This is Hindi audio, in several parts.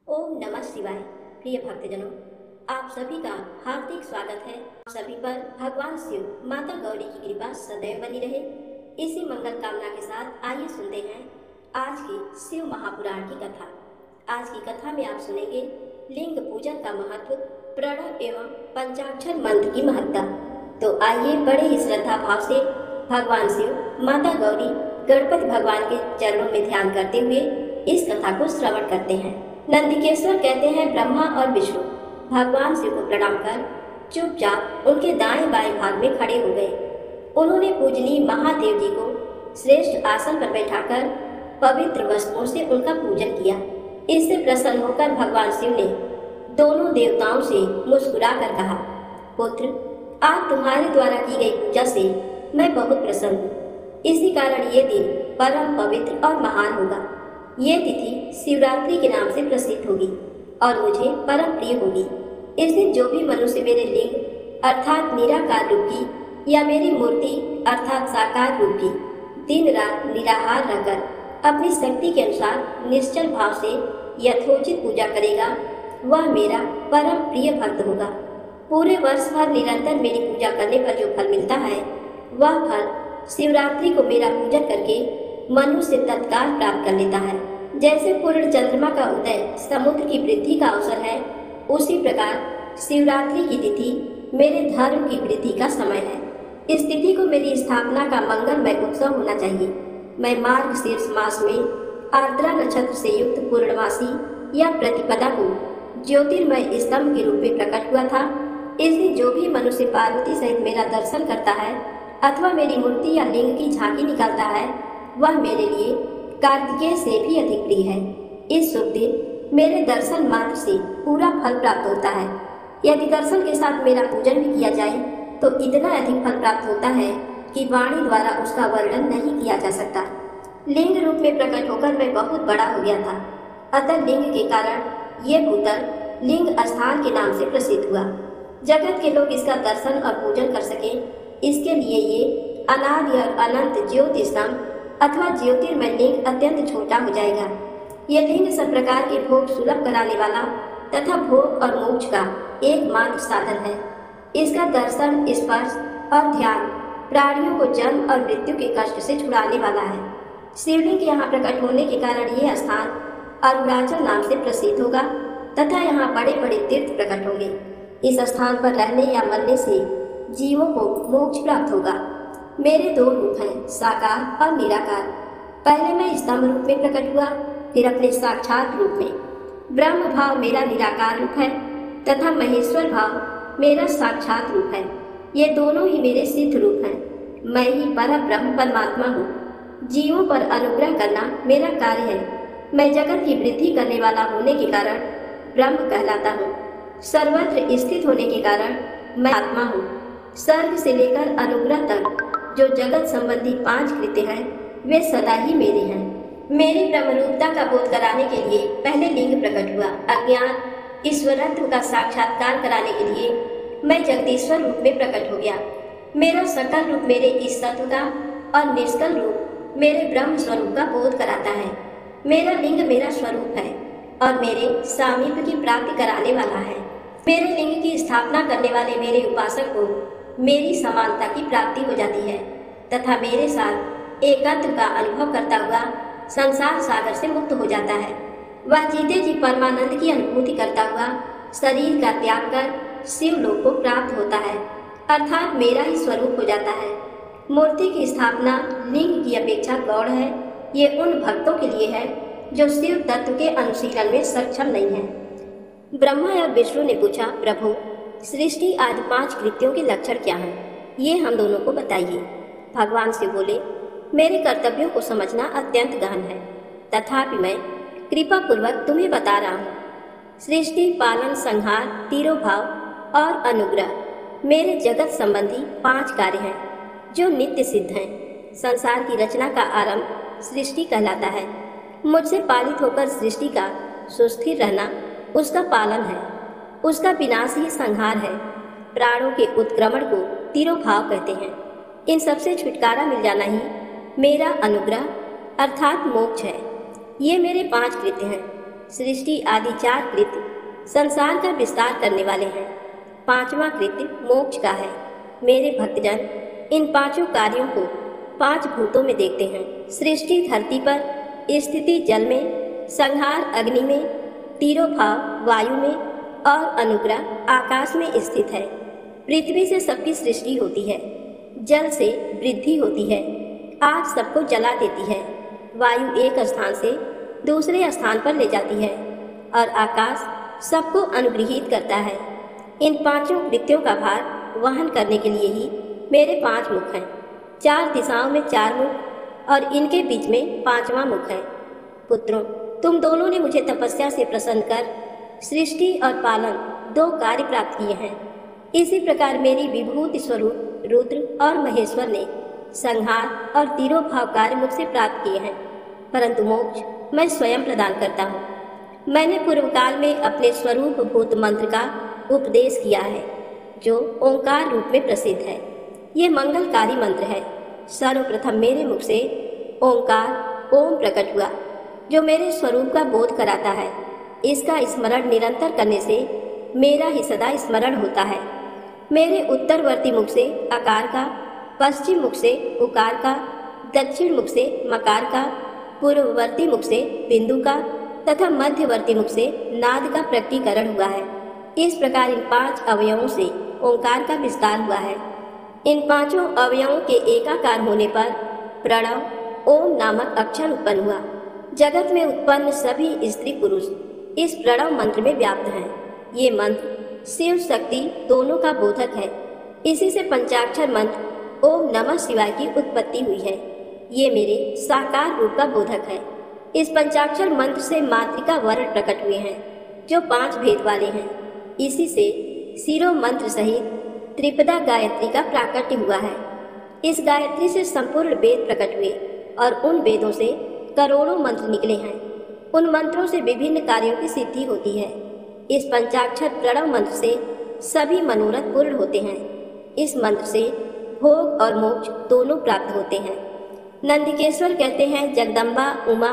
ओम नमः शिवाय। प्रिय भक्तजनों, आप सभी का हार्दिक स्वागत है। आप सभी पर भगवान शिव माता गौरी की कृपा सदैव बनी रहे, इसी मंगल कामना के साथ आइए सुनते हैं आज की शिव महापुराण की कथा। आज की कथा में आप सुनेंगे लिंग पूजन का महत्व, प्रणव एवं पंचाक्षर मंत्र की महत्ता। तो आइए बड़े ही श्रद्धा भाव से भगवान शिव, माता गौरी, गणपति भगवान के चरणों में ध्यान करते हुए इस कथा को श्रवण करते हैं। नंदिकेश्वर कहते हैं ब्रह्मा और विष्णु भगवान शिव को प्रणाम कर चुपचाप उनके दाएं बाएं भाग में खड़े हो गए। उन्होंने पूजनीय महादेव जी को श्रेष्ठ आसन पर बैठाकर पवित्र वस्त्रों से उनका पूजन किया। इससे प्रसन्न होकर भगवान शिव ने दोनों देवताओं से मुस्कुरा कर कहा, पुत्र, आज तुम्हारे द्वारा की गई पूजा से मैं बहुत प्रसन्न हूँ। इसी कारण ये दिन परम पवित्र और महान होगा। ये तिथि शिवरात्रि के नाम से प्रसिद्ध होगी और मुझे परम प्रिय होगी। इस दिन जो भी मनुष्य मेरे लिंग अर्थात निराकार रूप की या मेरी मूर्ति अर्थात साकार रूप की दिन रात निराहार रहकर अपनी शक्ति के अनुसार निश्चल भाव से यथोचित पूजा करेगा, वह मेरा परम प्रिय भक्त होगा। पूरे वर्ष भर निरंतर मेरी पूजा करने पर जो फल मिलता है, वह फल शिवरात्रि को मेरा पूजन करके मनुष्य तत्काल प्राप्त कर लेता है। जैसे पूर्ण चंद्रमा का उदय समुद्र की वृद्धि का अवसर है, उसी प्रकार शिवरात्रि की तिथि मेरे धर्म की वृद्धि का समय है। इस तिथि को मेरी स्थापना का मंगलमय उत्सव होना चाहिए। मैं मार्गशीर्ष मास में आर्द्रा नक्षत्र से युक्त पूर्णमासी या प्रतिपदा को ज्योतिर्मय स्तंभ के रूप में प्रकट हुआ था। इस दिन जो भी मनुष्य पार्वती सहित मेरा दर्शन करता है अथवा मेरी मूर्ति या लिंग की झांकी निकालता है, वह मेरे लिए कार्तिकेय से भी अधिक प्रिय है। इस शुभ दिन मेरे दर्शन मात्र से पूरा फल प्राप्त होता है। यदि दर्शन के साथ मेरा पूजन भी किया जाए तो इतना अधिक फल प्राप्त होता है कि वाणी द्वारा उसका वर्णन नहीं किया जा सकता। लिंग रूप में प्रकट होकर मैं बहुत बड़ा हो गया था, अतः लिंग के कारण ये भूतल लिंग स्थान के नाम से प्रसिद्ध हुआ। जगत के लोग इसका दर्शन और पूजन कर सके, इसके लिए ये अनादि और अनंत ज्योति स्तंभ अथवा ज्योतिर्मय लिंग अत्यंत छोटा हो जाएगा। यह लिंग सब प्रकार के भोग सुलभ कराने वाला तथा भोग और मोक्ष का एकमात्र साधन है। इसका दर्शन, स्पर्श और ध्यान प्राणियों को जन्म और मृत्यु के कष्ट से छुड़ाने वाला है। शिवलिंग के यहाँ प्रकट होने के कारण यह स्थान अरुणाचल नाम से प्रसिद्ध होगा तथा यहाँ बड़े बड़े तीर्थ प्रकट होंगे। इस स्थान पर रहने या मरने से जीवों को मोक्ष प्राप्त होगा। मेरे दो रूप हैं, साकार और निराकार। पहले मैं स्तंभ रूप में प्रकट हुआ, फिर अपने साक्षात रूप में। ब्रह्म भाव मेरा निराकार रूप है तथा महेश्वर भाव मेरा साक्षात रूप है। ये दोनों ही मेरे सिद्ध रूप हैं। मैं ही परम ब्रह्म परमात्मा हूँ। जीवों पर अनुग्रह करना मेरा कार्य है। मैं जगत की वृद्धि करने वाला होने के कारण ब्रह्म कहलाता हूँ। सर्वत्र स्थित होने के कारण मैं आत्मा हूँ। सर्ग से लेकर अनुग्रह तक जो जगत संबंधी 5 कृत्य हैं, वे सदा ही मेरे हैं। मेरी ब्रह्मरूपता का बोध कराने के लिए पहले लिंग प्रकट हुआ। अज्ञान ईश्वरत्व का साक्षात्कार कराने के लिए मैं जगदीश्वर रूप में प्रकट हो गया। मेरा सकल रूप मेरे ईश्वरत्व का और निष्कल रूप मेरे ब्रह्म स्वरूप का बोध कराता है। मेरा लिंग मेरा स्वरूप है और मेरे सामीप्य की प्राप्ति कराने वाला है। मेरे लिंग की स्थापना करने वाले मेरे उपासक को मेरी समानता की प्राप्ति हो जाती है तथा मेरे साथ एकत्व का अनुभव करता हुआ संसार सागर से मुक्त हो जाता है। वह जीते जी परमानंद की अनुभूति करता हुआ शरीर का त्याग कर शिवलोक को प्राप्त होता है, अर्थात मेरा ही स्वरूप हो जाता है। मूर्ति की स्थापना लिंग की अपेक्षा गौण है। ये उन भक्तों के लिए है जो शिव तत्व के अनुशीलन में सक्षम नहीं है। ब्रह्मा और विष्णु ने पूछा, प्रभु, सृष्टि आदि 5 कृत्यों के लक्षण क्या हैं? ये हम दोनों को बताइए। भगवान से बोले, मेरे कर्तव्यों को समझना अत्यंत गहन है, तथापि मैं कृपा पूर्वक तुम्हें बता रहा हूँ। सृष्टि, पालन, संहार, तिरोभाव और अनुग्रह मेरे जगत संबंधी 5 कार्य हैं जो नित्य सिद्ध हैं। संसार की रचना का आरंभ सृष्टि कहलाता है। मुझसे पालित होकर सृष्टि का सुस्थिर रहना उसका पालन है। उसका विनाश ही संहार है। प्राणों के उत्क्रमण को तिरोभाव कहते हैं। इन सबसे छुटकारा मिल जाना ही मेरा अनुग्रह अर्थात मोक्ष है। ये मेरे 5 कृत्य हैं। सृष्टि आदि 4 कृत्य संसार का विस्तार करने वाले हैं। 5वां कृत्य मोक्ष का है। मेरे भक्तजन इन 5 कार्यों को 5 भूतों में देखते हैं। सृष्टि धरती पर, स्थिति जल में, संहार अग्नि में, तिरोभाव वायु में और अनुग्रह आकाश में स्थित है। पृथ्वी से सबकी सृष्टि होती है, जल से वृद्धि होती है, आग सबको जला देती है, वायु एक स्थान से दूसरे स्थान पर ले जाती है और आकाश सबको अनुग्रहित करता है। इन 5 कृत्यों का भार वहन करने के लिए ही मेरे 5 मुख हैं। 4 दिशाओं में 4 मुख और इनके बीच में 5वां मुख है। पुत्रों, तुम दोनों ने मुझे तपस्या से प्रसन्न कर सृष्टि और पालन 2 कार्य प्राप्त किए हैं। इसी प्रकार मेरी विभूति स्वरूप रुद्र और महेश्वर ने संहार और तिरोभाव कार्य मुझसे प्राप्त किए हैं, परंतु मोक्ष मैं स्वयं प्रदान करता हूँ। मैंने पूर्व काल में अपने स्वरूप भूत मंत्र का उपदेश किया है, जो ओंकार रूप में प्रसिद्ध है। ये मंगलकारी मंत्र है। सर्वप्रथम मेरे मुख से ओंकार ओम प्रकट हुआ, जो मेरे स्वरूप का बोध कराता है। इसका स्मरण निरंतर करने से मेरा ही सदा स्मरण होता है। मेरे उत्तरवर्ती मुख से आकार का, पश्चिम मुख से उकार का, दक्षिण मुख से मकार का, पूर्ववर्ती मुख से बिंदु का तथा मध्यवर्ती मुख से नाद का प्रकटीकरण हुआ है। इस प्रकार इन 5 अवयवों से ओंकार का विस्तार हुआ है। इन 5 अवयवों के एकाकार होने पर प्रणव ओम नामक अक्षर उत्पन्न हुआ। जगत में उत्पन्न सभी स्त्री पुरुष इस प्रणव मंत्र में व्याप्त हैं। ये मंत्र शिव शक्ति दोनों का बोधक है। इसी से पंचाक्षर मंत्र ओम नमः शिवाय की उत्पत्ति हुई है। ये मेरे साकार रूप का बोधक है। इस पंचाक्षर मंत्र से मातृका वर्ण प्रकट हुए हैं, जो 5 भेद वाले हैं। इसी से शिरो मंत्र सहित त्रिपदा गायत्री का प्राकट्य हुआ है। इस गायत्री से संपूर्ण वेद प्रकट हुए और उन वेदों से करोड़ों मंत्र निकले हैं। उन मंत्रों से विभिन्न कार्यों की सिद्धि होती है। इस पंचाक्षर प्रणव मंत्र से सभी मनोरथ पूर्ण होते हैं। इस मंत्र से भोग और मोक्ष दोनों प्राप्त होते हैं। नंदिकेश्वर कहते हैं, जगदम्बा उमा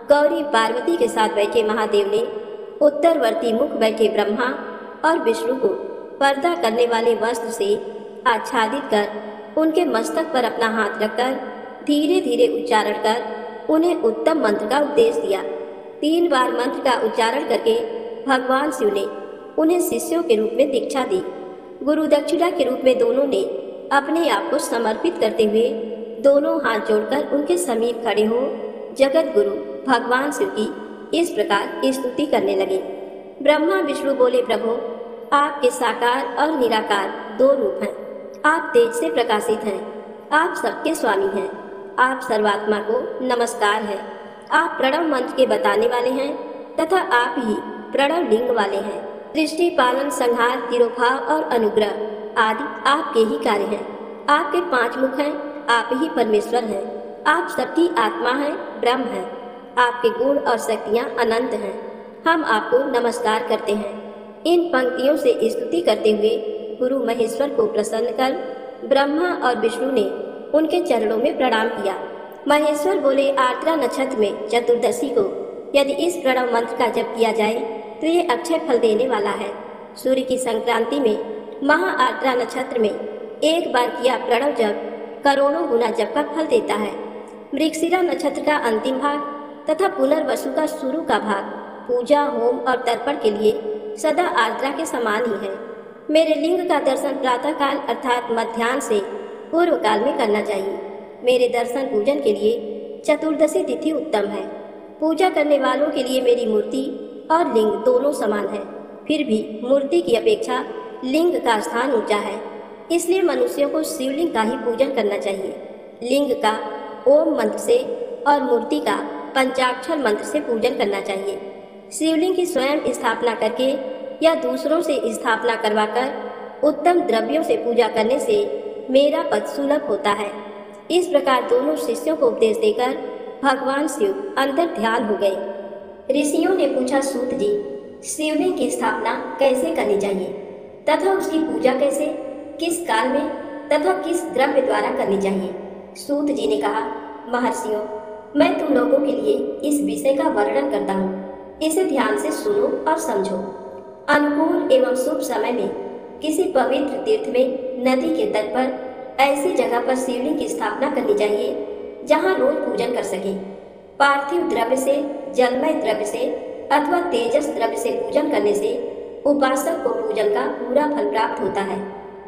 गौरी पार्वती के साथ बैठे महादेव ने उत्तरवर्ती मुख बैठे ब्रह्मा और विष्णु को पर्दा करने वाले वस्त्र से आच्छादित कर उनके मस्तक पर अपना हाथ रखकर धीरे धीरे उच्चारण कर उन्हें उत्तम मंत्र का उपदेश दिया। 3 बार मंत्र का उच्चारण करके भगवान शिव ने उन्हें शिष्यों के रूप में दीक्षा दी। गुरु दक्षिणा के रूप में दोनों ने अपने आप को समर्पित करते हुए दोनों हाथ जोड़कर उनके समीप खड़े हो जगत गुरु भगवान शिव की इस प्रकार स्तुति करने लगे। ब्रह्मा विष्णु बोले, प्रभु आपके साकार और निराकार 2 रूप हैं। आप तेज से प्रकाशित हैं, आप सबके स्वामी हैं, आप सर्वात्मा को नमस्कार है। आप प्रणव मंत्र के बताने वाले हैं तथा आप ही प्रणव लिंग वाले हैं। सृष्टि पालन संहार तिरोभाव और अनुग्रह आदि आपके ही कार्य हैं। आपके 5 मुख हैं, आप ही परमेश्वर हैं। आप सबकी आत्मा हैं, ब्रह्म हैं। आपके गुण और शक्तियाँ अनंत हैं। हम आपको नमस्कार करते हैं। इन पंक्तियों से स्तुति करते हुए गुरु महेश्वर को प्रसन्न कर ब्रह्मा और विष्णु ने उनके चरणों में प्रणाम किया। महेश्वर बोले, आर्द्रा नक्षत्र में चतुर्दशी को यदि इस प्रणव मंत्र का जप किया जाए तो ये अक्षय फल देने वाला है। सूर्य की संक्रांति में महा आर्द्रा नक्षत्र में एक बार किया प्रणव जप करोड़ों गुना जप का फल देता है। मृगशिरा नक्षत्र का अंतिम भाग तथा पुनर्वसु का शुरू का भाग पूजा होम और तर्पण के लिए सदा आर्द्रा के समान ही है। मेरे लिंग का दर्शन प्रातःकाल अर्थात मध्याह्न से पूर्व काल में करना चाहिए। मेरे दर्शन पूजन के लिए चतुर्दशी तिथि उत्तम है। पूजा करने वालों के लिए मेरी मूर्ति और लिंग दोनों समान है। फिर भी मूर्ति की अपेक्षा लिंग का स्थान ऊंचा है, इसलिए मनुष्यों को शिवलिंग का ही पूजन करना चाहिए। लिंग का ओम मंत्र से और मूर्ति का पंचाक्षर मंत्र से पूजन करना चाहिए। शिवलिंग की स्वयं स्थापना करके या दूसरों से स्थापना करवाकर उत्तम द्रव्यों से पूजा करने से मेरा पद सुलभ होता है। इस प्रकार दोनों शिष्यों को उपदेश देकर भगवान शिव अंतर ध्यान हो गए। ऋषियों ने पूछा, सूत जी, शिवलिंग की स्थापना कैसे करनी चाहिए तथा उसकी पूजा कैसे, किस काल में तथा किस द्रव्य द्वारा करनी चाहिए। सूत जी ने कहा, महर्षियों, मैं तुम लोगों के लिए इस विषय का वर्णन करता हूँ। इसे ध्यान से सुनो और समझो। अनुकूल एवं शुभ समय में किसी पवित्र तीर्थ में, नदी के तट पर ऐसी जगह पर शिवलिंग की स्थापना करनी चाहिए जहां रोज पूजन कर सके। पार्थिव द्रव्य से, जलमय द्रव्य से अथवा तेजस द्रव्य से पूजन करने से उपासक को पूजन का पूरा फल प्राप्त होता है।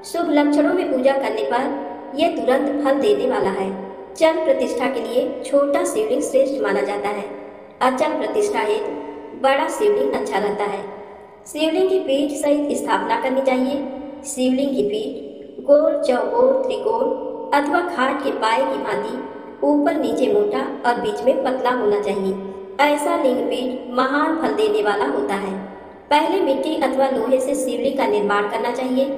शुभ लक्षणों में पूजा करने पर यह तुरंत फल देने वाला है। चल प्रतिष्ठा के लिए छोटा शिवलिंग श्रेष्ठ माना जाता है। अचल प्रतिष्ठा हेतु बड़ा शिवलिंग अच्छा रहता है। शिवलिंग की पीठ सहित स्थापना करनी चाहिए। शिवलिंग की पीठ गोल, चौकोर, त्रिकोण अथवा खाट के पाए की भांति ऊपर नीचे मोटा और बीच में पतला होना चाहिए। ऐसा लिंग पीठ महान फल देने वाला होता है। पहले मिट्टी अथवा लोहे से शिवलिंग का निर्माण करना चाहिए।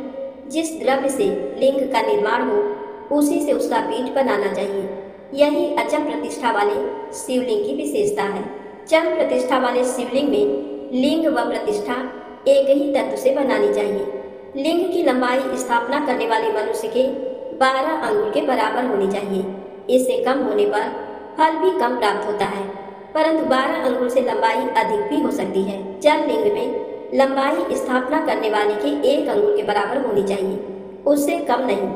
जिस द्रव्य से लिंग का निर्माण हो उसी से उसका पीठ बनाना चाहिए। यही अचल प्रतिष्ठा वाले शिवलिंग की विशेषता है। चल प्रतिष्ठा वाले शिवलिंग में लिंग व प्रतिष्ठा एक ही तत्व से बनानी चाहिए। लिंग की लंबाई स्थापना करने वाले मनुष्य के 12 अंगुल के बराबर होनी चाहिए। इससे कम होने पर फल भी कम प्राप्त होता है, परंतु 12 अंगुल से लंबाई अधिक भी हो सकती है। जल लिंग में लंबाई स्थापना करने वाले के 1 अंगुल के बराबर होनी चाहिए, उससे कम नहीं।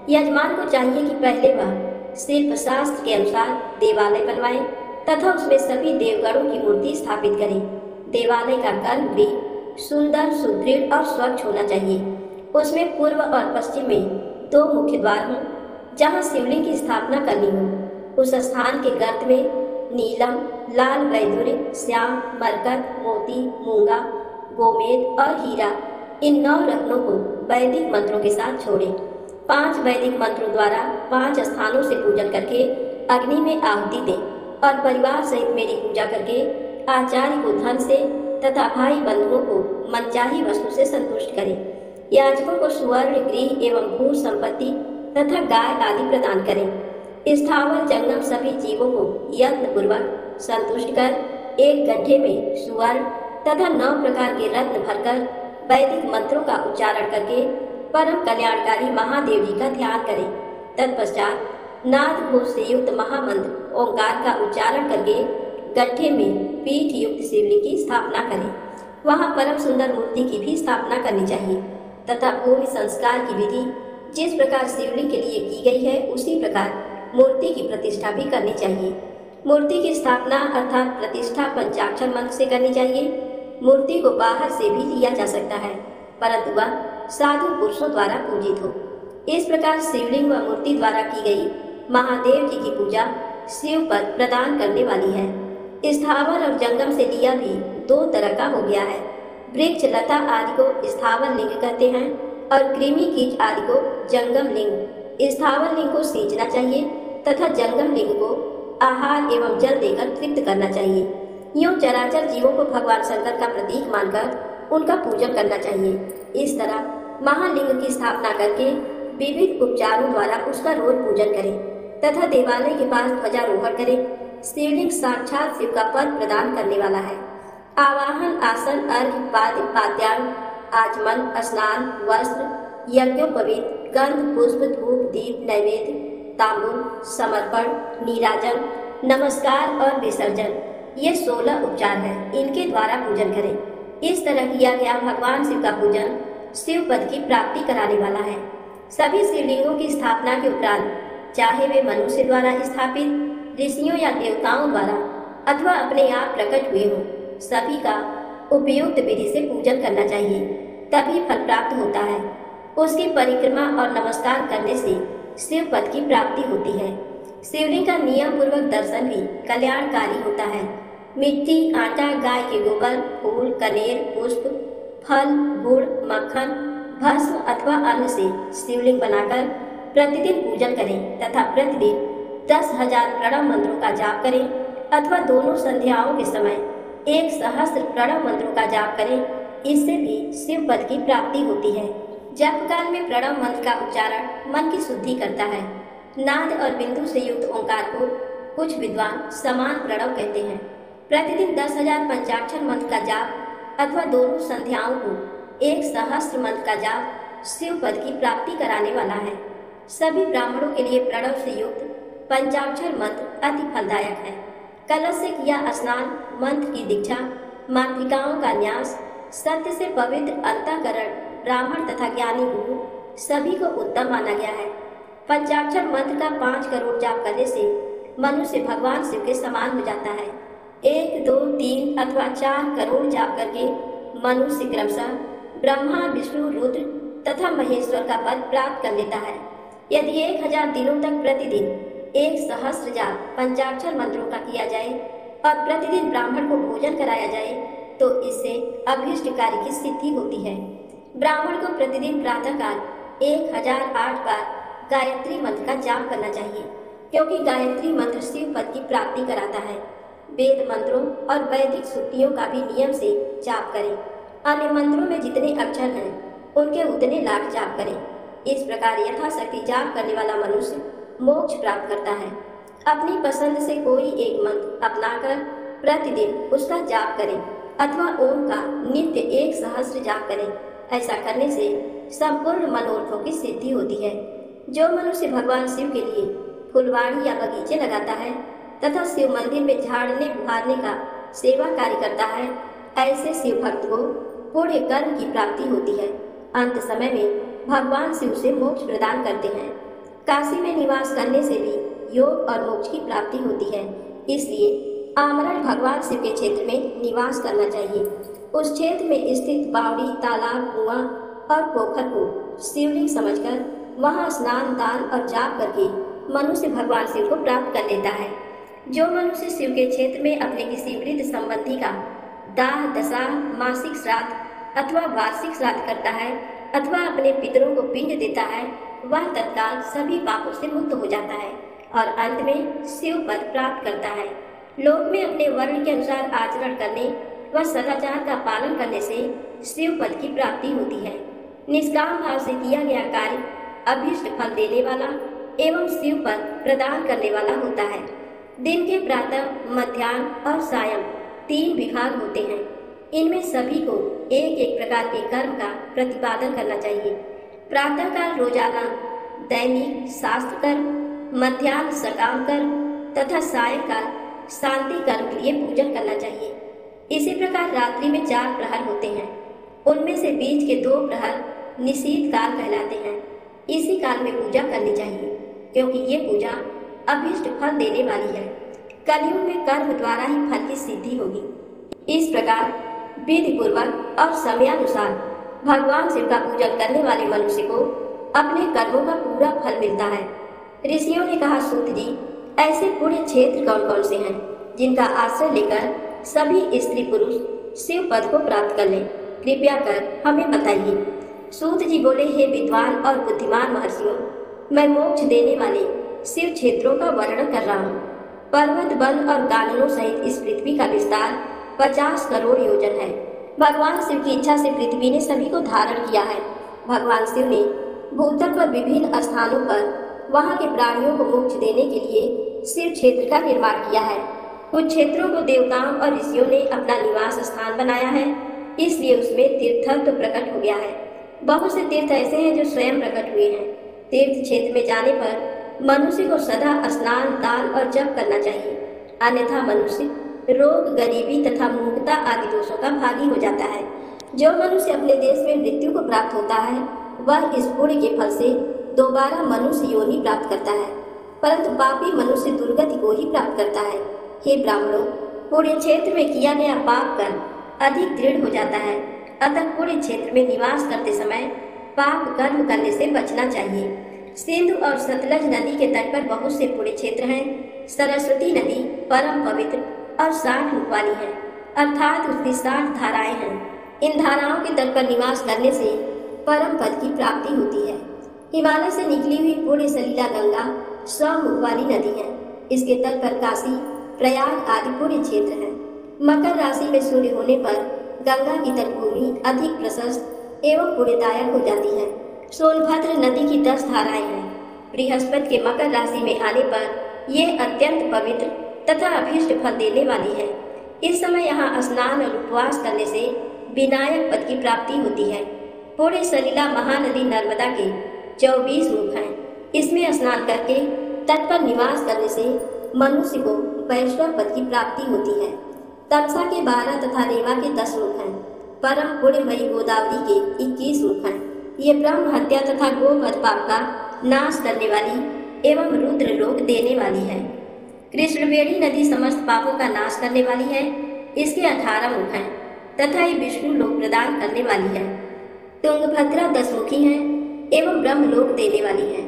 यजमान को चाहिए कि पहले वह शिल्प शास्त्र के अनुसार देवालय बनवाएं तथा उसमें सभी देवगणों की मूर्ति स्थापित करें। देवालय का गर्भगृह सुंदर, सुदृढ़ और स्वच्छ होना चाहिए। उसमें पूर्व और पश्चिम में 2 मुख्य द्वार हों। जहाँ शिवलिंग की स्थापना करनी हो उस स्थान के गर्त में नीलम, लाल वैदुर्य, श्याम, मरकत, मोती, मूंगा, गोमेद और हीरा इन 9 रत्नों को वैदिक मंत्रों के साथ छोड़ें। 5 वैदिक मंत्रों द्वारा 5 स्थानों से पूजन करके अग्नि में आहुति दें और परिवार सहित मेरी पूजा करके आचार्य को धन से तथा भाई बंधुओं को मनचाही वस्तु से संतुष्ट करें। याजकों को सुवर्ण, गृह एवं भू संपत्ति तथा गाय आदि प्रदान करें। स्थावर जंगम सभी जीवों को यत्न पूर्वक संतुष्ट कर एक गड्ढे में सुवर्ण तथा 9 प्रकार के रत्न भरकर वैदिक मंत्रों का उच्चारण करके परम कल्याणकारी महादेव जी का ध्यान करें। तत्पश्चात नाद घोष से युक्त महामंत्र ओंकार का उच्चारण करके गड्ढे में पीठ युक्त शिवलिंग की स्थापना करें। वहाँ परम सुंदर मूर्ति की भी स्थापना करनी चाहिए तथा भूमि संस्कार की विधि जिस प्रकार शिवलिंग के लिए की गई है उसी प्रकार मूर्ति की प्रतिष्ठा भी करनी चाहिए। मूर्ति की स्थापना अर्थात प्रतिष्ठा पंचाक्षर मंत्र से करनी चाहिए। मूर्ति को बाहर से भी लिया जा सकता है, परंतु वह साधु पुरुषों द्वारा पूजित हो। इस प्रकार शिवलिंग व मूर्ति द्वारा की गई महादेव जी की पूजा शिव पद प्रदान करने वाली है। स्थावर और जंगम से लिया भी 2 तरह का हो गया है। वृक्ष लता आदि को स्थावर लिंग कहते हैं और कृमि कीट आदि को जंगम लिंग। स्थावर लिंग को सींचना चाहिए तथा जंगम लिंग को आहार एवं जल देकर तृप्त करना चाहिए। यूं चराचर जीवों को भगवान शंकर का प्रतीक मानकर उनका पूजन करना चाहिए। इस तरह महालिंग की स्थापना करके विविध उपचारों द्वारा उसका रोज पूजन करें तथा देवालय के पास ध्वजारोहण करें। शिवलिंग साक्षात शिव का पद प्रदान करने वाला है। आवाहन, आसन, अर्घ्य, पाद्य, पाद्यार्घ्य, आचमन, स्नान, वस्त्र, यज्ञोपवीत, गंध, पुष्प, धूप, दीप, नैवेद्य, तांबूल, समर्पण, नीराजन, नमस्कार और विसर्जन, ये 16 उपचार हैं। इनके द्वारा पूजन करें। इस तरह किया गया भगवान शिव का पूजन शिव पद की प्राप्ति कराने वाला है। सभी शिवलिंगों की स्थापना के उपरांत चाहे वे मनुष्य द्वारा स्थापित, ऋषियों या देवताओं द्वारा अथवा अपने आप प्रकट हुए हों, सभी का उपयुक्त विधि से पूजन करना चाहिए, तभी फल प्राप्त होता है। उसकी परिक्रमा और नमस्कार करने से शिव पद की प्राप्ति होती है। शिवलिंग का नियम पूर्वक दर्शन भी कल्याणकारी होता है। मिट्टी, आटा, गाय के गोबर, फूल, कनेर, पुष्प, फल, गुड़, मक्खन, भस्म अथवा अन्न से शिवलिंग बनाकर प्रतिदिन पूजन करें तथा प्रतिदिन 10,000 प्रणव मंत्रों का जाप करें अथवा दोनों संध्याओं के समय 1 सहस्त्र प्रणव मंत्रों का जाप करें। इससे भी शिव पद की प्राप्ति होती है। जप काल में प्रणव मंत्र का उच्चारण मन की शुद्धि करता है। नाद और बिंदु से युक्त ओंकार को कुछ विद्वान समान प्रणव कहते हैं। प्रतिदिन 10,000 पंचाक्षर मंत्र का जाप अथवा दोनों संध्याओं को 1 सहस्त्र मंत्र का जाप शिव पद की प्राप्ति कराने वाला है। सभी ब्राह्मणों के लिए प्रणव से युक्त पंचाक्षर मंत्र अति फलदायक है। कलश से किया स्नान, मंत्र की दीक्षा, मातृकाओं का न्यास, सत्य से पवित्र अंतःकरण, ब्राह्मण तथा ज्ञानी गुरु सभी को उत्तम माना गया है। पंचाक्षर मंत्र का 5 करोड़ जाप करने से मनुष्य भगवान शिव के समान हो जाता है। 1, 2, 3 अथवा 4 करोड़ जाप करके मनुष्य क्रमशः ब्रह्मा, विष्णु, रुद्र तथा महेश्वर का पद प्राप्त कर लेता है। यदि 1000 दिनों तक प्रतिदिन 1 सहस्त्र जाप पंचाक्षर मंत्रों का किया जाए और प्रतिदिन ब्राह्मण को भोजन कराया जाए तो इससे अभीष्ट कार्य की सिद्धि होती है। ब्राह्मण को प्रतिदिन प्रातःकाल 1008 बार गायत्री मंत्र का जाप करना चाहिए, क्योंकि गायत्री मंत्र शिव पद की प्राप्ति कराता है। वेद मंत्रों और वैदिक सूक्तियों का भी नियम से जाप करें। अन्य मंत्रों में जितने अक्षर हैं उनके उतने लाख जाप करें। इस प्रकार यथाशक्ति जाप करने वाला मनुष्य मोक्ष प्राप्त करता है। अपनी पसंद से कोई एक मंत्र अपनाकर प्रतिदिन उसका जाप करें अथवा ओम का नित्य 1 सहस्त्र जाप करें। ऐसा करने से संपूर्ण मनोरथों की सिद्धि होती है। जो मनुष्य भगवान शिव के लिए फुलवाड़ी या बगीचे लगाता है तथा शिव मंदिर में झाड़ने बुहारने का सेवा कार्य करता है, ऐसे शिव भक्त को पुण्य कर्म की प्राप्ति होती है। अंत समय में भगवान शिव से मोक्ष प्रदान करते हैं। काशी में निवास करने से भी योग और मोक्ष की प्राप्ति होती है। इसलिए आमरण भगवान शिव के क्षेत्र में निवास करना चाहिए। उस क्षेत्र में स्थित बावड़ी, तालाब, कुआं और पोखर को शिवलिंग समझकर वहां स्नान, दान और जाप करके मनुष्य भगवान शिव को प्राप्त कर लेता है। जो मनुष्य शिव के क्षेत्र में अपने किसी वृद्ध संबंधी का दाह, दशा, मासिक श्राद्ध अथवा वार्षिक श्राद्ध करता है अथवा अपने पितरों को पिंड देता है, वह तत्काल सभी पापों से मुक्त हो जाता है और अंत में शिव पद प्राप्त करता है। लोक में अपने वर्ण के अनुसार आचरण करने व सदाचार का पालन करने से शिव पद की प्राप्ति होती है। निष्काम भाव से किया गया कार्य अभीष्ट फल देने वाला एवं शिव पद प्रदान करने वाला होता है। दिन के प्रातः, मध्याह्न और सायं 3 विभाग होते हैं। इनमें सभी को एक एक प्रकार के कर्म का प्रतिपादन करना चाहिए। प्रातःकाल रोजाना दैनिक शास्त्र कर्म, मध्याह्न सकाम कर्म तथा सायंकाल शांति कर्म के लिए पूजन करना चाहिए। इसी प्रकार रात्रि में 4 प्रहर होते हैं। उनमें से बीच के 2 प्रहर निशीथ काल कहलाते हैं। इसी काल में पूजा करनी चाहिए, क्योंकि ये पूजा अभीष्ट फल देने वाली है। कलयुग में कर्म द्वारा ही फल की सिद्धि होगी। इस प्रकार विधि पूर्वक और समयानुसार भगवान शिव का पूजन करने वाले मनुष्य को अपने कर्मों का पूरा फल मिलता है। ऋषियों ने कहा, सूत जी, ऐसे पुण्य क्षेत्र कौन कौन से हैं जिनका आश्रय लेकर सभी स्त्री पुरुष शिव पद को प्राप्त कर लें? कृपया कर हमें बताइए। सूत जी बोले, हे विद्वान और बुद्धिमान महर्षियों, मैं मोक्ष देने वाले शिव क्षेत्रों का वर्णन कर रहा हूँ। पर्वत, वन और काननों सहित इस पृथ्वी का विस्तार 50 करोड़ योजन है। भगवान शिव की इच्छा से पृथ्वी ने सभी को धारण किया है। भगवान शिव ने भूतल पर विभिन्न स्थानों पर वहाँ के प्राणियों को मोक्ष देने के लिए शिव क्षेत्र का निर्माण किया है। कुछ क्षेत्रों को देवताओं और ऋषियों ने अपना निवास स्थान बनाया है, इसलिए उसमें तीर्थत्व प्रकट हो गया है। बहुत से तीर्थ ऐसे हैं जो स्वयं प्रकट हुए हैं। तीर्थ क्षेत्र में जाने पर मनुष्य को सदा स्नान, दान और जप करना चाहिए, अन्यथा मनुष्य रोग, गरीबी तथा मूर्खता आदि दोषों का भागी हो जाता है। जो मनुष्य अपने देश में मृत्यु को प्राप्त होता है वह इस पुण्य के फल से दोबारा मनुष्य योनि प्राप्त करता है, परंतु पापी मनुष्य दुर्गति को ही प्राप्त करता है। हे ब्राह्मणों, पुण्य क्षेत्र में किया गया पाप कर्म अधिक दृढ़ हो जाता है, अतः पुण्य क्षेत्र में निवास करते समय पाप कर्म करने से बचना चाहिए। सिंधु और सतलज नदी के तट पर बहुत से पुण्य क्षेत्र हैं। सरस्वती नदी परम पवित्र और 60 मुख वाली है, अर्थात उसकी 60 धाराएं हैं। इन धाराओं के तट पर निवास करने से परम पद की प्राप्ति होती है। हिमालय से निकली हुई पुण्य सलीला गंगा 100 मुख वाली नदी है। इसके तट पर काशी, प्रयाग आदि पुण्य क्षेत्र हैं। मकर राशि में सूर्य होने पर गंगा की तटभूमि अधिक प्रशस्त एवं पुण्यदायक हो जाती है। सोनभद्र नदी की 10 धाराएं हैं। बृहस्पति के मकर राशि में आने पर ये अत्यंत पवित्र तथा अभीष्ट फल देने वाली है। इस समय यहाँ स्नान और उपवास करने से विनायक पद की प्राप्ति होती है। पुण्य सलीला महानदी नर्मदा के 24 मुख हैं। इसमें स्नान करके तट पर निवास करने से मनुष्य को वैष्णव पद की प्राप्ति होती है। तमसा के 12 तथा रेवा के 10 मुख हैं। परम पुण्यमयी गोदावरी के 21 मुख हैं। ये ब्रह्म हत्या तथा गोवध पाप का नाश करने वाली एवं रुद्र लोक देने वाली है। कृष्णवेणी नदी समस्त पापों का नाश करने वाली है। इसके 18 मुख हैं तथा ये विष्णु लोक प्रदान करने वाली है। तुंगभद्रा 10 मुखी है एवं ब्रह्मलोक देने वाली है।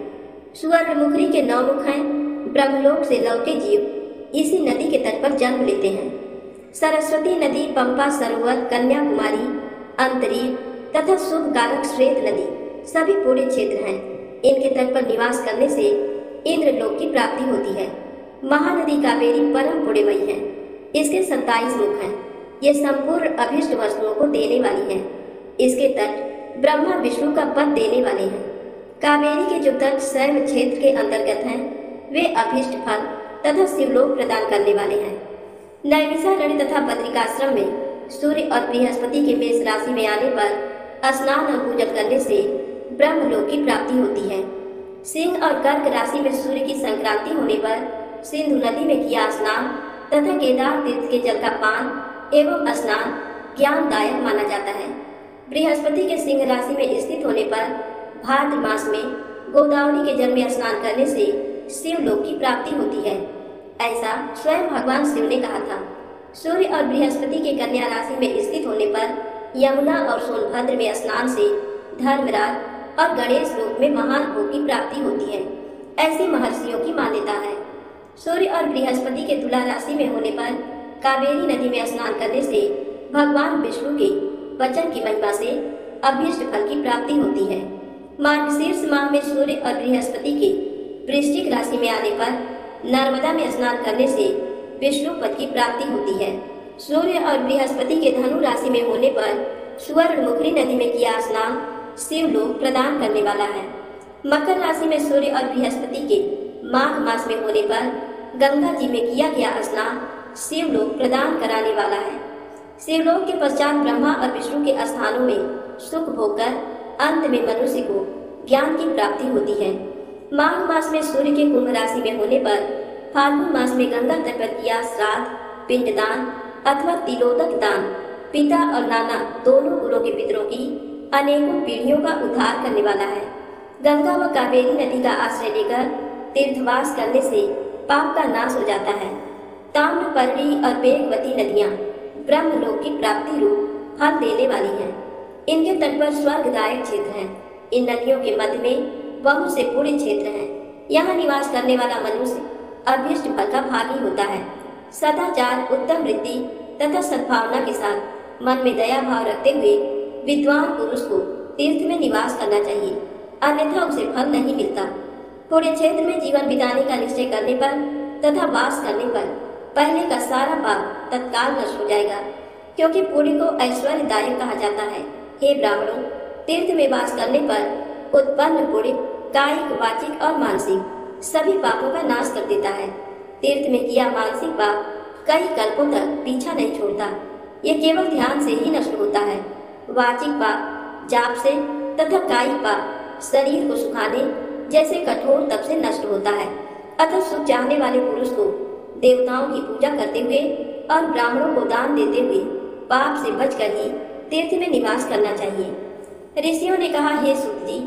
सुवर्णमुखी के 9 मुख हैं। ब्रह्मलोक से लौटे जीव इसी नदी के तट पर जन्म लेते हैं। सरस्वती नदी, पंपा सरोवर, कन्याकुमारी, अंतरीप तथा शुभ कारक श्वेत नदी सभी पूरे क्षेत्र हैं। इनके तट पर निवास करने से इंद्रलोक की प्राप्ति होती है। महानदी कावेरी परम पुण्यमयी है। इसके 27 मुख हैं। ये संपूर्ण अभिष्ट वस्तुओं को देने वाली है। इसके तट ब्रह्मा विष्णु का पद देने वाले हैं। कावेरी के जो तट शैव क्षेत्र के अंतर्गत हैं वे अभिष्ट फल तथा शिवलोक प्रदान करने वाले हैं। नैमिषारण्य तथा बद्रिकाश्रम में सूर्य और बृहस्पति के मेष राशि में आने पर स्नान और पूजन करने से ब्रह्मलोक की प्राप्ति होती है। सिंह और कर्क राशि में सूर्य की संक्रांति होने पर सिंधु नदी में किया स्नान तथा केदार तीर्थ के जल का पान एवं स्नान ज्ञानदायक माना जाता है। बृहस्पति के सिंह राशि में स्थित होने पर भाद्र मास में गोदावरी के जल में स्नान करने से शिवलोक की प्राप्ति होती है। ऐसा स्वयं भगवान शिव ने कहा था। सूर्य और बृहस्पति के कन्या राशि में स्थित होने पर यमुना और सोनभद्र में स्नान से धर्मराज और गणेश लोक में महान भोग की प्राप्ति होती है। ऐसी महर्षियों की मान्यता है। सूर्य और बृहस्पति के तुला राशि में होने पर कावेरी नदी में स्नान करने से भगवान विष्णु के वचन की महिमा से अभीष्ट फल की प्राप्ति होती है। मार्गशीर्ष माह में सूर्य और बृहस्पति के वृश्चिक राशि में आने पर नर्मदा में स्नान करने से विष्णु पद की प्राप्ति होती है। सूर्य और बृहस्पति के धनु राशि में होने पर सुवर्णमुखी नदी में किया स्नान शिवलोक प्रदान करने वाला है। मकर राशि में सूर्य और बृहस्पति के माघ मास में होने पर गंगा जी में किया गया स्नान शिवलोक प्रदान कराने वाला है। शिवलोक के पश्चात ब्रह्मा और विष्णु के स्थानों में सुख भोग कर अंत में मनुष्य को ज्ञान की प्राप्ति होती है। माघ मास में सूर्य के कुंभ राशि में होने पर फाल्गुन मास में गंगा तट पर किया श्राद्ध, पिंडदान अथवा तिलोदक दान पिता और नाना दोनों कुलों के पितरों की अनेकों पीढ़ियों का उद्धार करने वाला है। गंगा व कावेरी नदी का आश्रय लेकर तीर्थवास करने से पाप का नाश हो जाता है। ताम्रपर्णी और वेगवती नदियां ब्रह्मलोक की प्राप्ति रूप फल देने वाली हैं। इनके तट पर स्वर्गदायक क्षेत्र है। इन नदियों के मध्य में बहुत से पूर्ण क्षेत्र हैं। यहाँ निवास करने वाला मनुष्य अभीष्ट फल का भागी होता है। सदाचार, उत्तम वृत्ति तथा सद्भावना के साथ मन में दया भाव रखते हुए विद्वान पुरुष को तीर्थ में निवास करना चाहिए, अन्यथा उसे फल नहीं मिलता। पुण्य क्षेत्र में जीवन बिताने का निश्चय करने पर तथा वास करने पर पहले का सारा पाप तत्काल नष्ट हो जाएगा, क्योंकि पुण्य को ऐश्वर्यदायक कहा जाता है। हे ब्राह्मणों, तीर्थ में वास करने पर उत्पन्न पुण्य कायिक, वाचिक और मानसिक सभी पापों का नाश कर देता है। तीर्थ में किया मानसिक पाप कई कल्पों तक पीछा नहीं छोड़ता। ये केवल ध्यान से ही नष्ट होता है। वाचिक पाप जाप से तथा कायिक पाप शरीर को सुखाने जैसे कठोर तप से नष्ट होता है। अतः सुख चाहने वाले पुरुष को देवताओं की पूजा करते हुए और ब्राह्मणों को दान देते हुए पाप से बचकर ही तीर्थ में निवास करना चाहिए। ऋषियों ने कहा, हे सूत जी,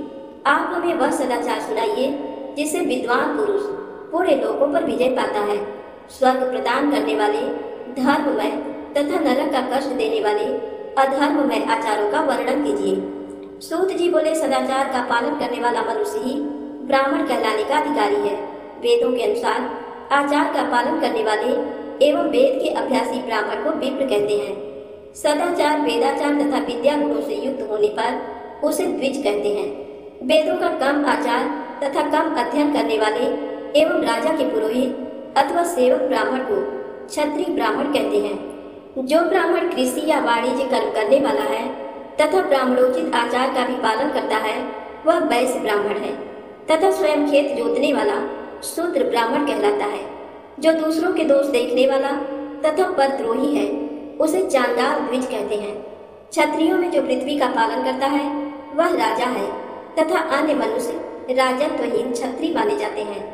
आप हमें वह सदाचार सुनाइए जिससे विद्वान पुरुष पूरे लोकों पर विजय पाता है। स्वर्ग प्रदान करने वाले धर्ममय तथा नरक का कष्ट देने वाले अधर्ममय आचारों का वर्णन कीजिए। सूत जी बोले, सदाचार का पालन करने वाला मनुष्य ही ब्राह्मण कहलाने का अधिकारी है। वेदों के अनुसार आचार का पालन करने वाले एवं वेद के अभ्यासी ब्राह्मण को विप्र कहते हैं। सदाचार, वेदाचार तथा विद्या गुणों से युक्त होने पर उसे द्विज कहते हैं। वेदों का कम आचार तथा कम अध्ययन करने वाले एवं राजा के पुरोहित अथवा सेवक ब्राह्मण को क्षत्रिय ब्राह्मण कहते हैं। जो ब्राह्मण कृषि या वाणिज्य कर्म करने वाला है तथा ब्राह्मणोचित आचार का भी पालन करता है वह वैश्य ब्राह्मण है तथा स्वयं खेत जोतने वाला शूद्र ब्राह्मण कहलाता है। जो दूसरों के दोष देखने वाला तथा परद्रोही है उसे चांडाल द्विज कहते हैं। क्षत्रियों में जो पृथ्वी का पालन करता है वह राजा है तथा अन्य मनुष्य राजत्वहीन क्षत्रिय माने जाते हैं।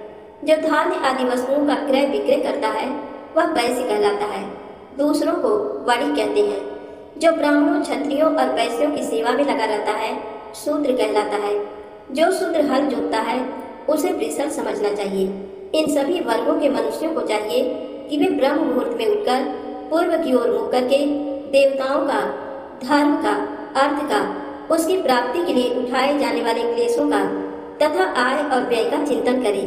जो धान्य आदि वस्तुओं का क्रय विक्रय करता है वह वैश्य कहलाता है। दूसरों को वणिक कहते हैं। जो ब्राह्मणों, क्षत्रियों और वैश्यों की सेवा में लगा रहता है शूद्र कहलाता है। जो शूद्र हल जोतता है उसे वृषभ समझना चाहिए। इन सभी वर्गों के मनुष्यों को चाहिए कि वे ब्रह्म मुहूर्त में उठकर पूर्व की ओर मुख करके देवताओं का, धर्म का, अर्थ का, उसकी प्राप्ति के लिए उठाए जाने वाले क्लेशों का तथा आय और व्यय का चिंतन करें।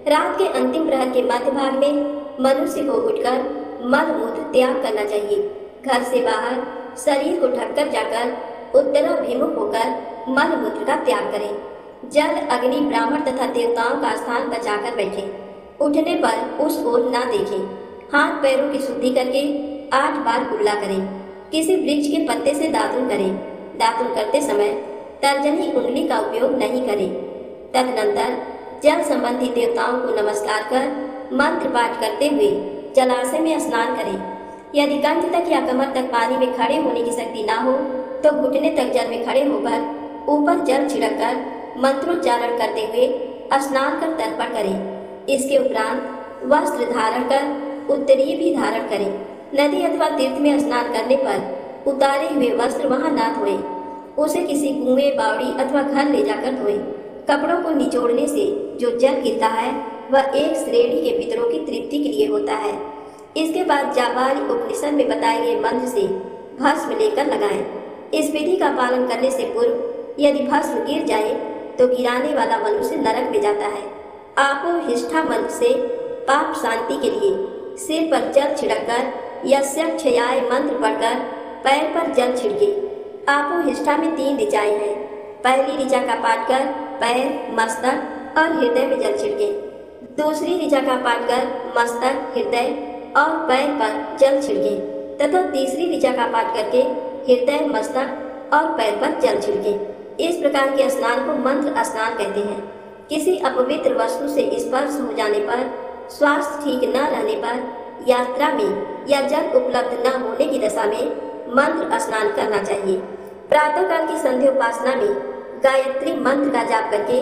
रात के अंतिम प्रहर के मध्य भाग में मनुष्य को उठकर मल मूत्र त्याग करना चाहिए। घर से बाहर शरीर को ढककर जाकर उत्तराभिमुख होकर मल मूत्र का त्याग करें। जल, अग्नि, ब्राह्मण तथा देवताओं का स्थान बचाकर बैठें। उठने पर उस ओर न देखें। हाथ पैरों की शुद्धि करके 8 बार कुल्ला करें। किसी वृक्ष के पत्ते से दातुन करें। दातुन करते समय तर्जनी उंगली का उपयोग नहीं करें। तदनंतर जल संबंधी देवताओं को नमस्कार कर मंत्र पाठ करते हुए जलाशय में स्नान करें। यदि कंठ तक या कमर तक पानी में खड़े होने की शक्ति ना हो तो घुटने तक जल में खड़े होकर ऊपर जल छिड़क कर मंत्रोच्चारण करते हुए स्नान कर तर्पण करें। इसके उपरांत वस्त्र धारण कर उत्तरीय भी धारण करें। नदी अथवा तीर्थ में स्नान करने पर उतारे हुए वस्त्र वहां ना धोएं। उसे किसी कुएं, बावड़ी अथवा घर ले जाकर धोएं। कपड़ों को निचोड़ने से जो जल गिरता है वह एक श्रेणी के पितरों की तृप्ति के लिए होता है। इसके बाद जाबाल उपनिषद में बताए गए मंत्र से भस्म लेकर लगाएं। इस विधि का पालन करने से पूर्व यदि भस्म गिर जाए तो गिराने वाला मनुष्य नरक में जाता है। आपो हिष्ठा मंत्र से पाप शांति के लिए सिर पर जल छिड़ककर यस्यक्षयाय मंत्र पढ़कर पैर पर जल छिड़के। आपो हिष्ठा में 3 ऋचाएं हैं। पहली ऋचा का पाठ कर पैर, मस्तक और हृदय में जल छिड़के। दूसरी ऋचा का पाठ कर मस्तक, हृदय और पैर पर जल छिड़के तथा तीसरी ऋचा का पाठ करके हृदय, मस्तक और पैर पर जल छिड़के। इस प्रकार के स्नान को मंत्र स्नान कहते हैं। किसी अपवित्र वस्तु से स्पर्श हो जाने पर, स्वास्थ्य ठीक न रहने पर, यात्रा में या जल उपलब्ध न होने की दशा में मंत्र स्नान करना चाहिए। प्रातःकाल की संध्योपासना में गायत्री मंत्र का जाप करके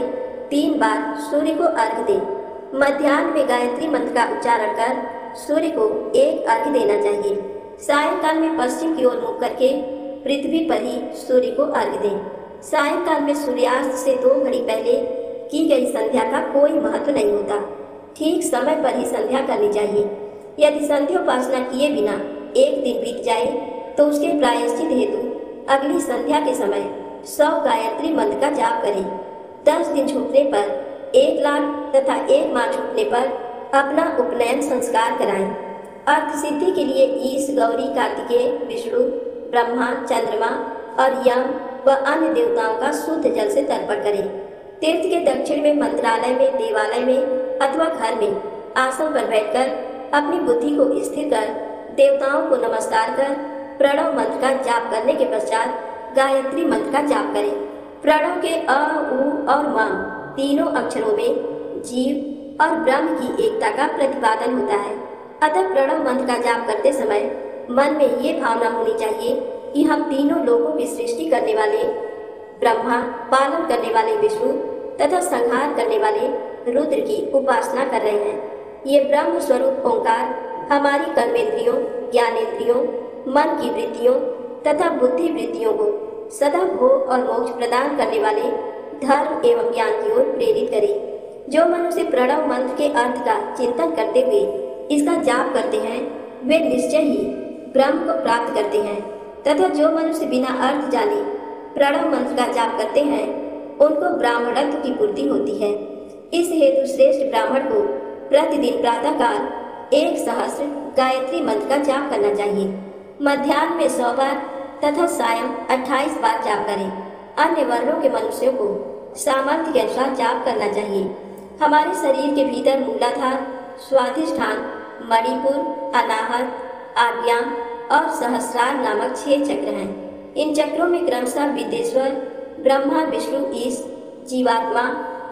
3 बार सूर्य को अर्घ्य दें। मध्याह्न में गायत्री मंत्र का उच्चारण कर सूर्य को एक अर्घ्य देना चाहिए। सायंकाल में पश्चिम की ओर मुख करके पृथ्वी पर ही सूर्य को अर्घ्य दें। सायंकाल में सूर्यास्त से 2 घड़ी पहले की गई संध्या का कोई महत्व नहीं होता। ठीक समय पर ही संध्या करनी चाहिए। यदि संध्योपासना किए बिना एक दिन बीत जाए तो उसके प्रायश्चित हेतु अगली संध्या के समय 100 गायत्री मंत्र का जाप करें। 10 दिन छूटने पर 1 लाख तथा 1 माह छूटने पर अपना उपनयन संस्कार कराएं। अर्थ सिद्धि के लिए ईश, गौरी, कार्तिकेय, विष्णु, ब्रह्मा, चंद्रमा और यम व अन्य देवताओं का शुद्ध जल से तर्पण करें। तीर्थ के दक्षिण में मंत्रालय में, देवालय में अथवा घर में आसन पर बैठकर अपनी बुद्धि को स्थिर कर देवताओं को नमस्कार कर प्रणव मंत्र का जाप करने के पश्चात गायत्री मंत्र का जाप करें। प्रणव के अ, उ और म तीनों अक्षरों में जीव और ब्रह्म की एकता का प्रतिपादन होता है। अतः प्रणव मंत्र का जाप करते समय मन में ये भावना होनी चाहिए कि हम तीनों लोगों की सृष्टि करने वाले ब्रह्मा, पालन करने वाले विष्णु तथा संहार करने वाले रुद्र की उपासना कर रहे हैं। ये ब्रह्म स्वरूप ओंकार हमारी कर्मेंद्रियों, ज्ञानेंद्रियों, मन की वृत्तियों तथा बुद्धि वृत्तियों को सदा भोग और मोक्ष प्रदान करने वाले धर्म एवं ज्ञान की ओर प्रेरित करे। जो मनुष्य प्रणव मंत्र के अर्थ का चिंतन करते हुए इसका जाप करते हैं वे निश्चय ही ब्रह्म को प्राप्त करते हैं तथा जो मनुष्य बिना अर्थ जाने प्रणव मंत्र का जाप करते हैं उनको ब्राह्मणत्व की पूर्ति होती है। इस हेतु श्रेष्ठ ब्राह्मण को प्रतिदिन प्रातःकाल 1000 गायत्री मंत्र का जाप करना चाहिए। मध्याह्न में 100 बार तथा सायं 28 बार जाप करें। अन्य वर्णों के मनुष्यों को सामर्थ्य के अनुसार जाप करना चाहिए। हमारे शरीर के भीतर मूलाधार, स्वाधिष्ठान, मणिपुर, अनाहत, आज्ञा और सहस्रार नामक 6 चक्र हैं। इन चक्रों में क्रमशः विद्येश्वर, ब्रह्मा, विष्णु, ईश, जीवात्मा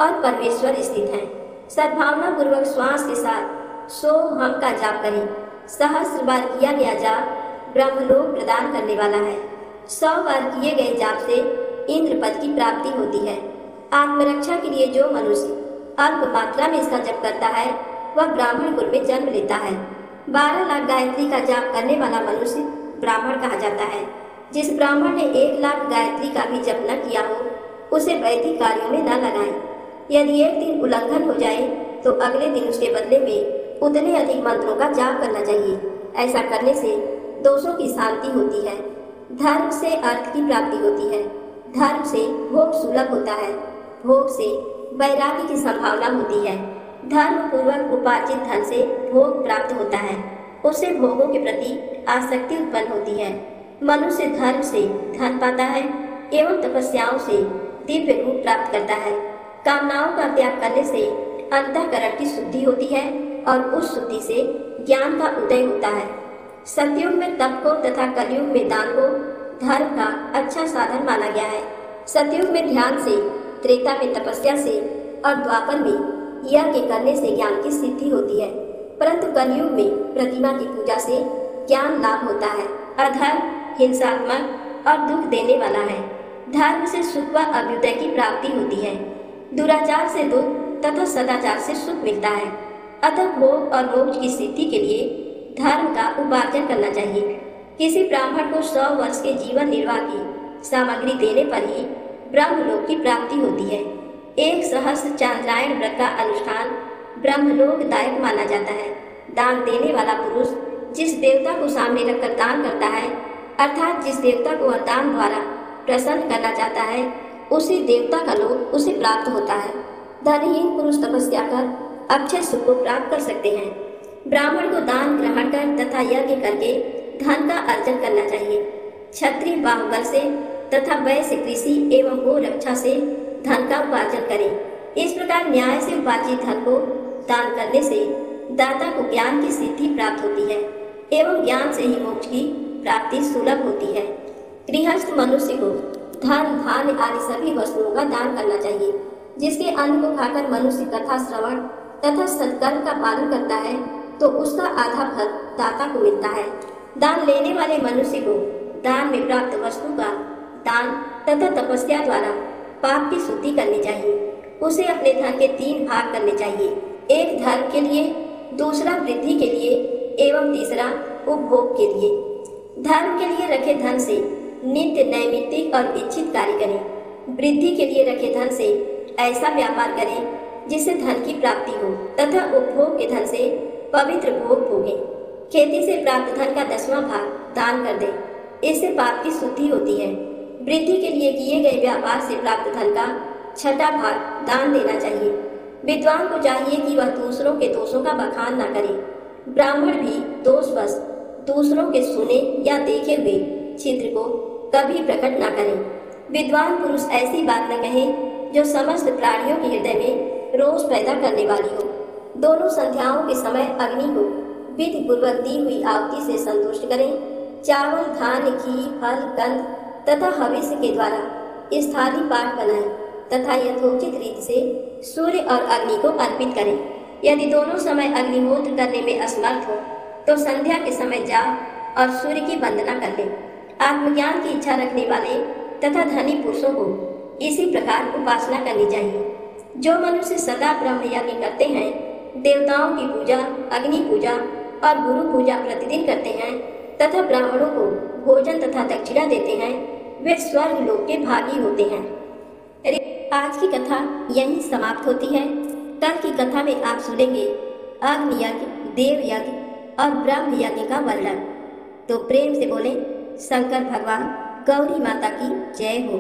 और परमेश्वर स्थित हैं। सद्भावना पूर्वक श्वास के साथ सो हम का जाप करें। 1000 बार किया गया जाप ब्रह्मलोक प्रदान करने वाला है। 100 बार किए गए जाप से इंद्र पद की प्राप्ति होती है। आत्मरक्षा के लिए जो मनुष्य अल्प मात्रा में इसका जप करता है वह ब्राह्मण कुल में जन्म लेता है। 12 लाख गायत्री का जाप करने वाला मनुष्य ब्राह्मण कहा जाता है। जिस ब्राह्मण ने 1 लाख गायत्री का भी जप न किया हो उसे वैदिक कार्यों में न लगाएं। यदि एक दिन उल्लंघन हो जाए तो अगले दिन उसके बदले में उतने अधिक मंत्रों का जाप करना चाहिए। ऐसा करने से दोषों की शांति होती है, धर्म से अर्थ की प्राप्ति होती है, धर्म से भोग सुलभ होता है, भोग से वैराग्य की संभावना होती है, धर्म पूर्वक उपार्जित धन से भोग प्राप्त होता है, उससे भोगों के प्रति आसक्ति उत्पन्न होती है। मनुष्य धर्म से धन पाता है एवं तपस्याओं से दिव्य रूप प्राप्त करता है। कामनाओं का त्याग करने से अंतःकरण की शुद्धि होती है और उस शुद्धि से ज्ञान का उदय होता है। सतयुग में तप को तथा कलयुग में दान को धर्म का अच्छा साधन माना गया है। सतयुग में ध्यान से, त्रेता में तपस्या से और द्वापर में यज्ञ करने से ज्ञान की सिद्धि होती है, परंतु कलयुग में प्रतिमा की पूजा से ज्ञान लाभ होता है। अधर्म हिंसात्मक और दुख देने वाला है। धर्म से सुख व अभ्युदय की प्राप्ति होती है, दुराचार से दुख तथा सदाचार से सुख मिलता है। अतः भोग और मोक्ष की सिद्धि के लिए धर्म का उपार्जन करना चाहिए। किसी ब्राह्मण को 100 वर्ष के जीवन निर्वाह की सामग्री देने पर ही ब्रह्मलोक की प्राप्ति होती है। 1 सहस्त्र चांद्रायण व्रत का अनुष्ठान ब्रह्मलोकदायक माना जाता है। दान देने वाला पुरुष जिस देवता को सामने रखकर दान करता है, अर्थात जिस देवता को वह दान द्वारा प्रसन्न करना चाहता है, उसी देवता का लोक उसे प्राप्त होता है। धनहीन पुरुष तपस्या कर अक्षय सुख को प्राप्त कर सकते हैं। ब्राह्मण को दान ग्रहण कर तथा यज्ञ करके धन का अर्जन करना चाहिए। क्षत्रिय बाहुबल से तथा वैश्य कृषि एवं गो रक्षा से धन का उपार्जन करें। इस प्रकार न्याय से उपार्जित धन को दान करने से दाता को ज्ञान की सिद्धि प्राप्त होती है एवं ज्ञान से ही मोक्ष की प्राप्ति सुलभ होती है। गृहस्थ मनुष्य को धन, धान्य आदि सभी वस्तुओं का दान करना चाहिए। जिसके अन्न को खाकर मनुष्य कथा श्रवण तथा सत्कर्म का पालन करता है तो उसका आधा फल दाता को मिलता है। दान लेने वाले मनुष्य को दान में प्राप्त वस्तु का दान तथा तपस्या द्वारा पाप की शुद्धि करनी चाहिए। उसे अपने धन के 3 भाग करने चाहिए, एक धर्म के लिए, दूसरा वृद्धि के लिए एवं तीसरा उपभोग के लिए। धर्म के लिए रखे धन से नित्य नैमित्तिक और इच्छित कार्य करें। वृद्धि के लिए रखे धन से ऐसा व्यापार करें जिससे धन की प्राप्ति हो तथा उपभोग के धन से पवित्र भोग भोगें। खेती से प्राप्त धन का 10वां भाग दान कर दें, इससे पाप की शुद्धि होती है। वृद्धि के लिए किए गए व्यापार से प्राप्त धन का 6वां भाग दान देना चाहिए। विद्वान को चाहिए कि वह दूसरों के दोषों का बखान न करे। ब्राह्मण भी दोषवश दूसरों के सुने या देखे हुए छिद्र को कभी प्रकट न करें। विद्वान पुरुष ऐसी बात न कहे जो समस्त प्राणियों के हृदय में रोष पैदा करने वाली हो। दोनों संध्याओं के समय अग्नि को विधि पूर्वक दी हुई आहुति से संतुष्ट करें। चावल, धान्य, घी, फल, गंध तथा हविष्य के द्वारा स्थाली पाठ बनाएं तथा यथोचित रीति से सूर्य और अग्नि को अर्पित करें। यदि दोनों समय अग्निहोत्र करने में असमर्थ हो तो संध्या के समय जाप और सूर्य की वंदना कर लें। आत्मज्ञान की इच्छा रखने वाले तथा धनी पुरुषों को इसी प्रकार उपासना करनी चाहिए। जो मनुष्य सदा ब्रह्म यज्ञ करते हैं, देवताओं की पूजा, अग्नि पूजा और गुरु पूजा प्रतिदिन करते हैं तथा ब्राह्मणों को भोजन तथा दक्षिणा देते हैं, वे स्वर्ग लोक के भागी होते हैं। आज की कथा यहीं समाप्त होती है। कल की कथा में आप सुनेंगे अग्नि यज्ञ, देव यज्ञ और ब्रह्म यज्ञ का वर्णन। तो प्रेम से बोले शंकर भगवान, गौरी माता की जय हो।